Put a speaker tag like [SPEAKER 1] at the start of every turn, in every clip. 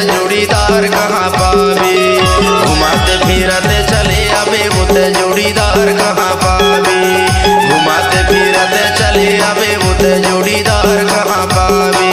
[SPEAKER 1] जोड़ीदार कहाँ पावे, घुमाते फिरते चले आवे वो ते जोड़ीदार कहाँ पावे, घुमाते फिरते चले आवे वो ते जोड़ीदार कहाँ पावे।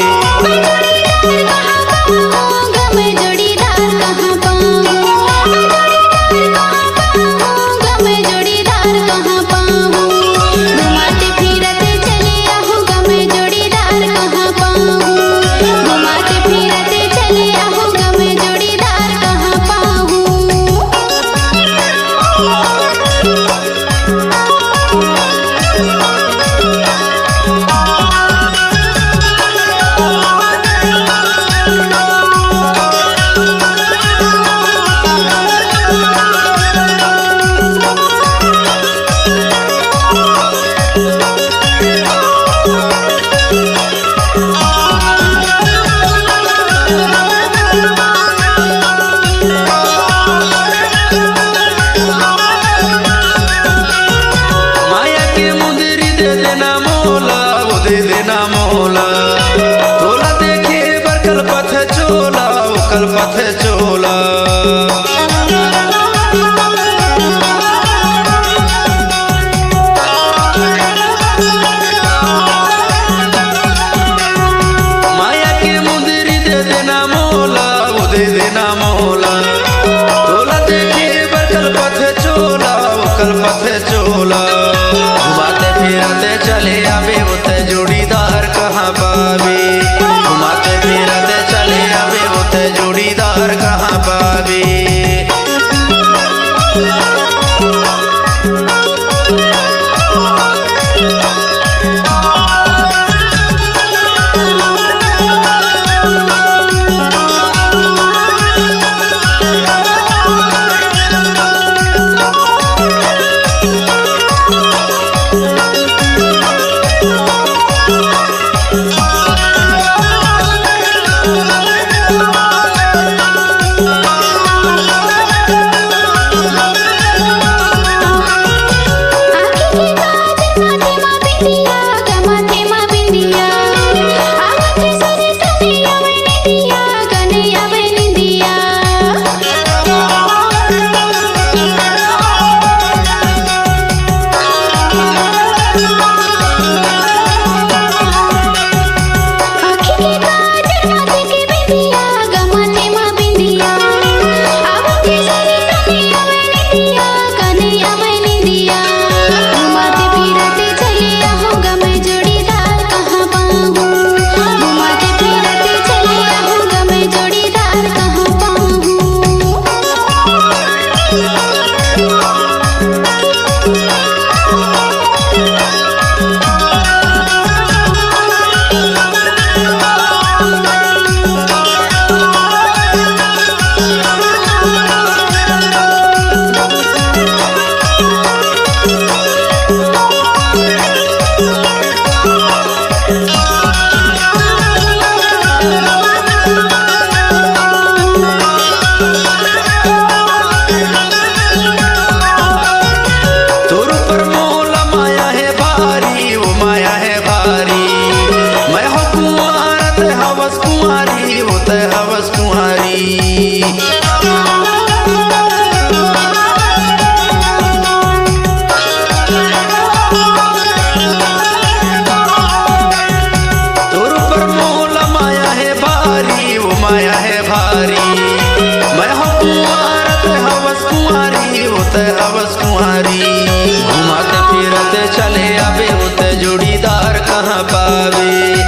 [SPEAKER 1] तोला देखे बरकल पथ चोला उकल पथ चोला, माया के मुंदरी दे देना मोला वो दे देना मोला। तोला देखे बरकल पथ चोला उकल पथ चोला, घुमाते फिरते चले आवे वो ते जोड़ीदार कहाँ पावे, घुमाते फिरते चले आवे वो ते जोड़ीदार कहाँ पावे। हवस कुंवारी तोर पर मोला माया है भारी, वो माया है भारी। मैं हो कुंवार ते हवस कुंवारी, वो ते हवस कुंवारी। घुमाते फिरते चले आवे वो ते जोड़ीदार कहाँ पावे।